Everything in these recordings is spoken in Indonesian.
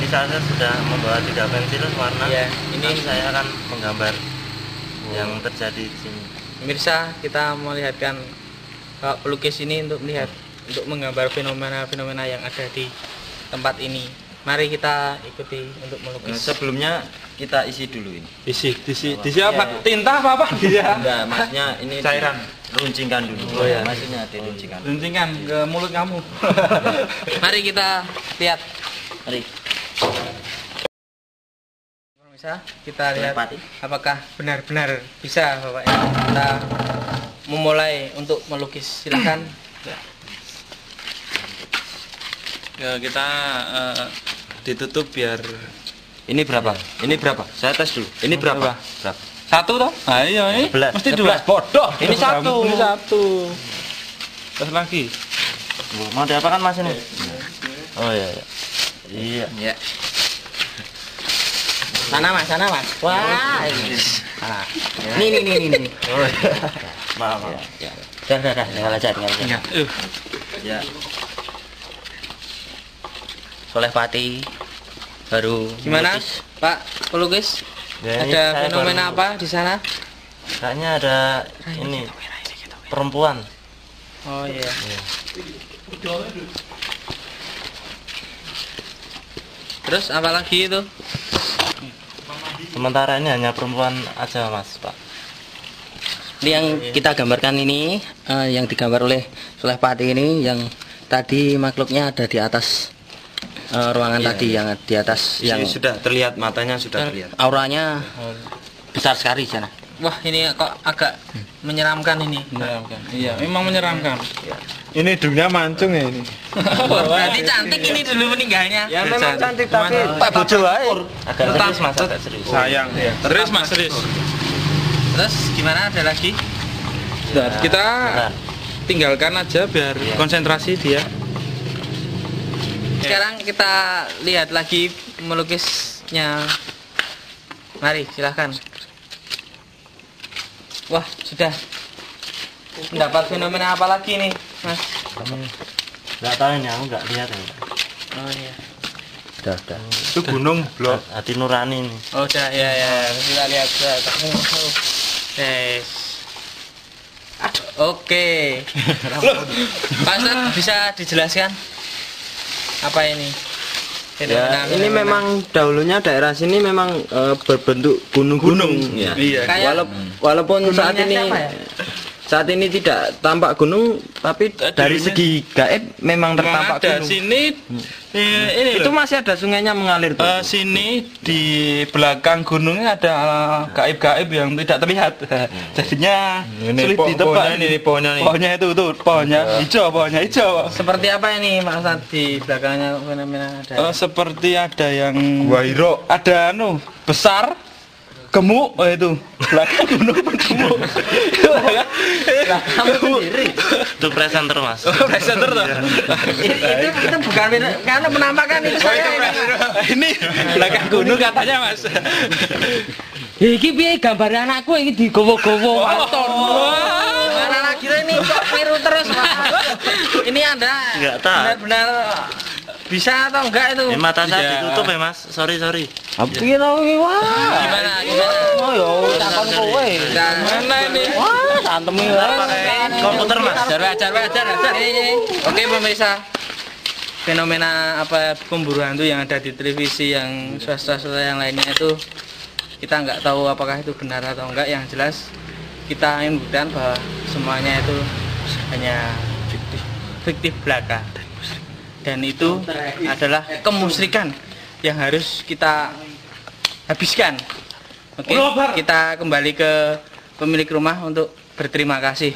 saya sudah membawa 3 pensil warna. Ya, ini saya akan menggambar yang terjadi di sini. Pemirsa, kita melihatkan pelukis ini untuk menggambar fenomena-fenomena yang ada di tempat ini. Mari kita ikuti untuk melukis. Sebelumnya kita isi dulu ini. Isi apa? Tinta apa? Dia. Enggak, maksudnya ini cairan. Runcingkan dulu. Oh ya. Maksudnya diruncingkan. Runcingkan ke mulut kamu. Mari kita lihat. Mari. Pemirsa, kita lihat apakah benar-benar bisa Bapak ya. Kita memulai untuk melukis. Silakan. Ya, kita ditutup biar. Ini berapa? Ini berapa? Saya tes dulu. Ini berapa? Berapa? 1 toh? Nah, iya ini. 11. Mesti 2 bodoh. Ini 1. Ini 1. Terus lagi. Mau diapakan Mas ini? Oh iya. Iya. Ya. Sana Mas. Wah. Nah. Nih. Oh iya. Maaf. Ya. Dah. Tinggal aja. Ya. Soleh Pati baru Gimana, melukis. Pak pelukis? Ya, ada fenomena apa di sana? Kayaknya ada ini perempuan. Oh iya. Terus apa lagi itu? Sementara ini hanya perempuan aja Mas, Pak. Ini yang kita gambarkan ini, yang digambar oleh Soleh Pati ini, yang tadi makhluknya ada di atas ruangan tadi, yang di atas yang sudah terlihat, matanya sudah terlihat. Auranya besar sekali sana. Wah, ini kok agak menyeramkan ini. Menyeramkan. Iya, memang menyeramkan. Ini hidungnya mancung ya ini. Berarti cantik ini dulu meninggalnya. Ya memang cantik tapi Pak bojo wae. Agak serius Mas, agak serius. Sayang. Serius Mas, serius. Terus gimana, ada lagi? Nah, kita tinggalkan aja biar konsentrasi dia. Sekarang kita lihat lagi melukisnya. Mari, silahkan. Wah, sudah mendapat fenomena apa lagi nih, Mas? Enggak tahu ini, aku enggak lihat ini. Oh iya. Udah. Itu gunung blok. Hati nurani ini. Oh, udah, ya. Kita lihat. Yes. Oke. Pak Ustadz, bisa dijelaskan apa ini? Ya, ini memang dahulunya daerah sini memang berbentuk gunung-gunung. Ya. Iya. Walaupun saat ini ya? tidak tampak gunung, tapi dari segi gaib memang tertampak ada gunung. sini ini Itu masih ada sungainya mengalir tuh. sini di belakang gunungnya ada gaib-gaib yang tidak terlihat. Jadinya sulit ditebak. Pohonnya itu pohonnya hijau. Seperti apa ini maksud di belakangnya fenomena ada? Seperti ada yang ada besar, gemuk, itu belakang gunung bergemuk. Kamu sendiri. Itu presenter Mas. Presenter tuh. Itu bukan karena menampakkan itu saya. Ini belakang gunung katanya Mas. Iki piye gambar anakku iki digowo-gowo waton. Mana lagi ini kok miru terus, Pak? Ini Anda Enggak tahu. benar-benar bisa atau enggak itu? Mata saya ditutup ya Mas. Sorry. Piye to iki, wah? Gimana? Oh ya, takon kowe. Mana ini? Wah, santem komputer Mas. Ajar. Oke, pemirsa. Fenomena apa pemburu hantu yang ada di televisi yang swasta-swasta yang lainnya itu kita nggak tahu apakah itu benar atau enggak. Yang jelas kita ingin buktikan bahwa semuanya itu hanya fiktif belaka, dan itu adalah kemusyrikan yang harus kita habiskan. Oke, kita kembali ke pemilik rumah untuk berterima kasih.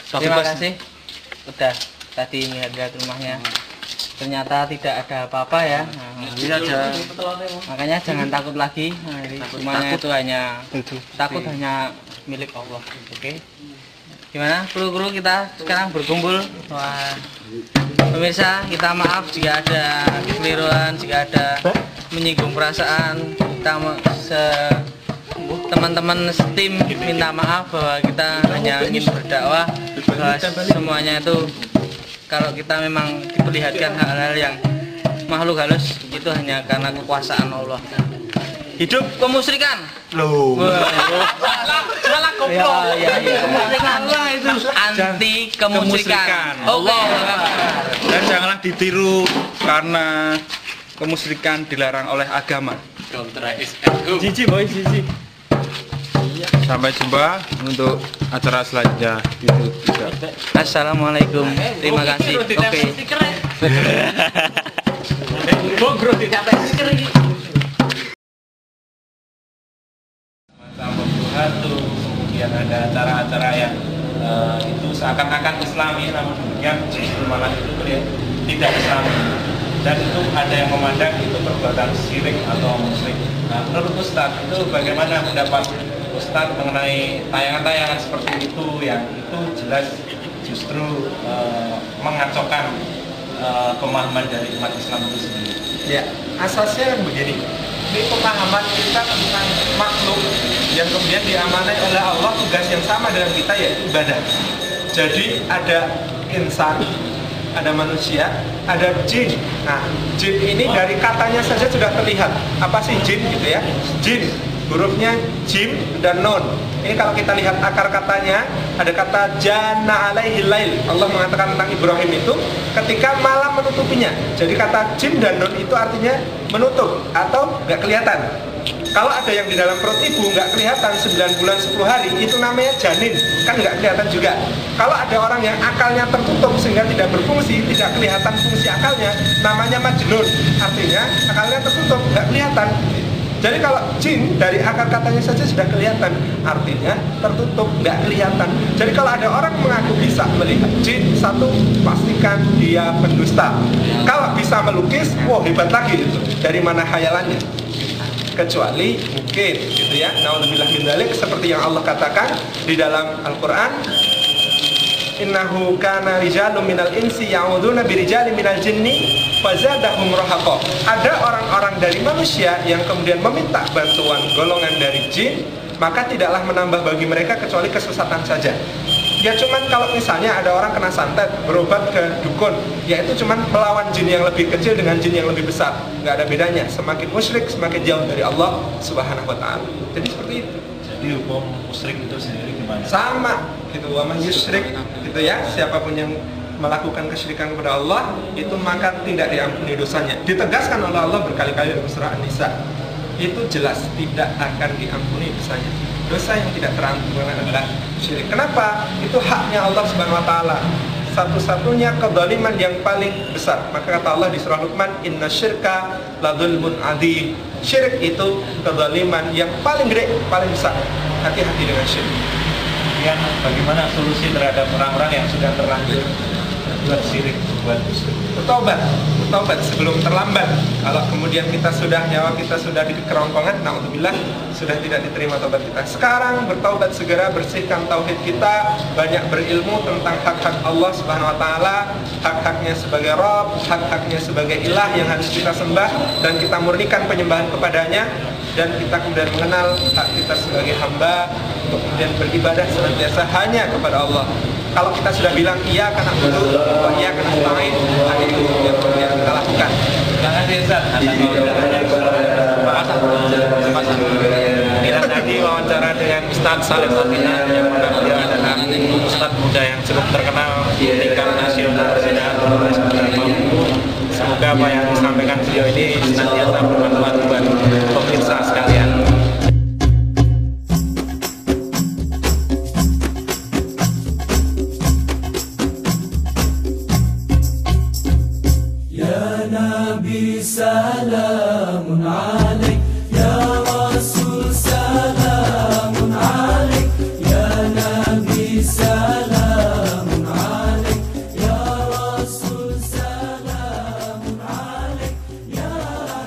Terima kasih udah tadi melihat rumahnya. Ternyata tidak ada apa-apa ya. Makanya jangan takut lagi. Rumahnya itu hanya takut hanya milik Allah. Oke. Gimana kru-kru kita sekarang berkumpul? Wah. Pemirsa, kita maaf jika ada kekeliruan, jika ada menyinggung perasaan. Kita teman-teman setim minta maaf bahwa kita hanya ingin berdakwah bahwa semuanya itu kalau kita memang diperlihatkan hal-hal yang makhluk halus, itu hanya karena kekuasaan Allah. Hidup kemusyrikan. Loh. Salah koplo. Ya. Kemusyrikan itu anti kemusyrikan. Allah. Dan janganlah ditiru karena kemusyrikan dilarang oleh agama. Cici boy, cici. Sampai jumpa untuk acara selanjutnya. Assalamualaikum. Terima kasih. Oke. Bro, tidak stiker ini. Kemudian ada acara-acara yang itu seakan-akan Islami, namun demikian justru malah itu tidak Islami, dan itu ada yang memandang itu perbuatan syirik atau musyrik. Nah, menurut Ustadz itu bagaimana pendapat Ustadz mengenai tayangan-tayangan seperti itu yang itu jelas justru mengacaukan pemahaman dari umat Islam itu sendiri? Ya, asasnya kan begini. Ini pemahaman kita tentang makhluk yang kemudian diamanai oleh Allah, tugas yang sama dengan kita yaitu ibadah. Jadi ada insan, ada manusia, ada jin. Nah, jin ini dari katanya saja sudah terlihat. Apa sih jin gitu ya? Jin, hurufnya jim dan nun. Ini kalau kita lihat akar katanya, ada kata jana alaihi lail. Allah mengatakan tentang Ibrahim itu ketika malam menutupinya. Jadi kata jim dan nun itu artinya menutup atau nggak kelihatan. Kalau ada yang di dalam perut ibu nggak kelihatan 9 bulan 10 hari, itu namanya janin, kan nggak kelihatan juga. Kalau ada orang yang akalnya tertutup sehingga tidak berfungsi, tidak kelihatan fungsi akalnya, namanya majnun. Artinya akalnya tertutup, nggak kelihatan. Jadi kalau jin dari akar katanya saja sudah kelihatan, artinya tertutup, nggak kelihatan. Jadi kalau ada orang mengaku bisa melihat jin, satu, pastikan dia pendusta. Kalau bisa melukis, wah hebat lagi itu. Dari mana khayalannya? Kecuali mungkin gitu ya, naudzubillah min dzalik, seperti yang Allah katakan di dalam Al-Qur'an, innahu kana rijalun minal insi ya'uduna birijalin minal jinni fazadahum rahaqa. Ada orang-orang dari manusia yang kemudian meminta bantuan golongan dari jin, maka tidaklah menambah bagi mereka kecuali kesesatan saja. Ya cuman kalau misalnya ada orang kena santet, berobat ke dukun, ya itu cuman melawan jin yang lebih kecil dengan jin yang lebih besar. Nggak ada bedanya, semakin musyrik semakin jauh dari Allah Subhanahu wa ta'ala. Jadi seperti itu. Jadi hukum musyrik itu sendiri gimana? Sama gitu, wa man yusyrik gitu ya, siapapun yang melakukan kesyirikan kepada Allah itu maka tidak diampuni dosanya. Ditegaskan oleh Allah berkali-kali dalam surah An-Nisa. Itu jelas tidak akan diampuni dosanya. Dosa yang tidak terampuni adalah syirik. Kenapa? Itu haknya Allah Subhanahu wa taala. Satu-satunya kezaliman yang paling besar. Maka kata Allah di surah Luqman, "Inna syirka la dzulmun adzim." Syirik itu kezaliman yang paling gede, paling besar. Hati-hati dengan syirik. Kemudian bagaimana solusi terhadap orang-orang yang sudah terlanjur buat syirik, buat musyrik? Bertobat sebelum terlambat. Kalau kemudian kita sudah, nyawa kita sudah di kerongkongan, naudzubillah, sudah tidak diterima taubat kita. Sekarang bertaubat segera, bersihkan tauhid kita, banyak berilmu tentang hak-hak Allah Subhanahu wa taala, hak-haknya sebagai Rabb, hak-haknya sebagai ilah yang harus kita sembah, dan kita murnikan penyembahan kepadanya, dan kita kemudian mengenal hak kita sebagai hamba untuk kemudian beribadah senantiasa hanya kepada Allah. Kalau kita sudah bilang iya karena butuh, iya karena stain, hal itu yang kemudian kita lakukan. Jangan Rizal, Inilah tadi wawancara dengan Ustadz Salim Al-Ghina, yang mana beliau adalah Ustadz muda yang cukup terkenal di tingkat nasional. Semoga apa yang disampaikan beliau ini senantiasa bermanfaat buat pemirsa sekalian. Salamun alaik ya Rasul, salamun alaik ya Nabi, salamun alaik ya Rasul, salamun alaik ya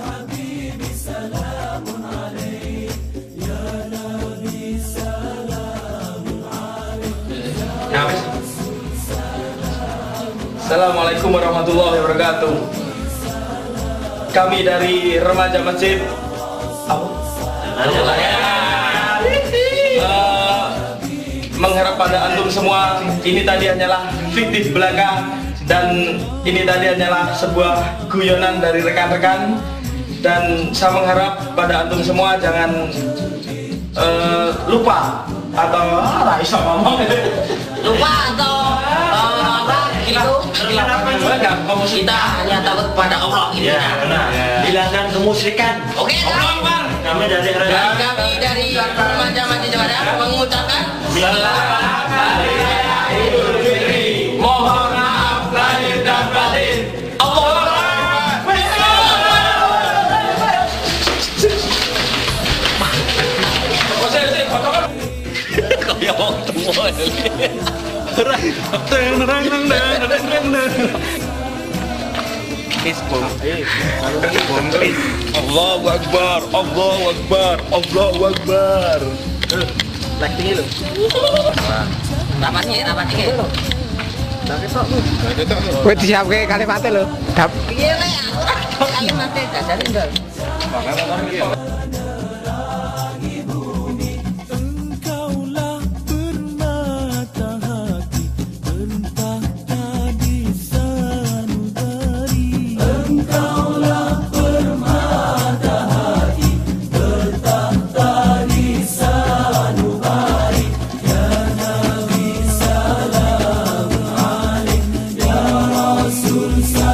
Habibi, salamun alaik ya Nabi, salamun alaik ya Rasul, Assalamualaikum warahmatullahi wabarakatuh. Kami dari remaja masjid mengharap pada antum semua, ini tadi hanyalah fiktif belaka Dan ini tadi hanyalah sebuah guyonan dari rekan-rekan. Dan saya mengharap pada antum semua jangan lupa atau bisa ngomong lupa atau apa gitu. Kita hanya takut pada Allah gitu. Ya, benar. Hilangkan kemusyrikan. Oke. Kami dari Kami dari remaja Masjid Jawara mengucapkan Selamat Hari Raya Idul Fitri. Mohon maaf lahir dan batin. Allahu Akbar. ya mau semua. Allahu Akbar, Allahu Akbar, Allahu Akbar. tinggi lo. Napasnya. Kowe disiapke kalimatnya lho. Dap. Iya lah ya. Kalimatnya dasarin dong. Engkaulah permata hati tertahta di sanubari. Engkaulah permata hati tertahta di sanubari. Ya Nabi salam alaik, ya Rasul salam.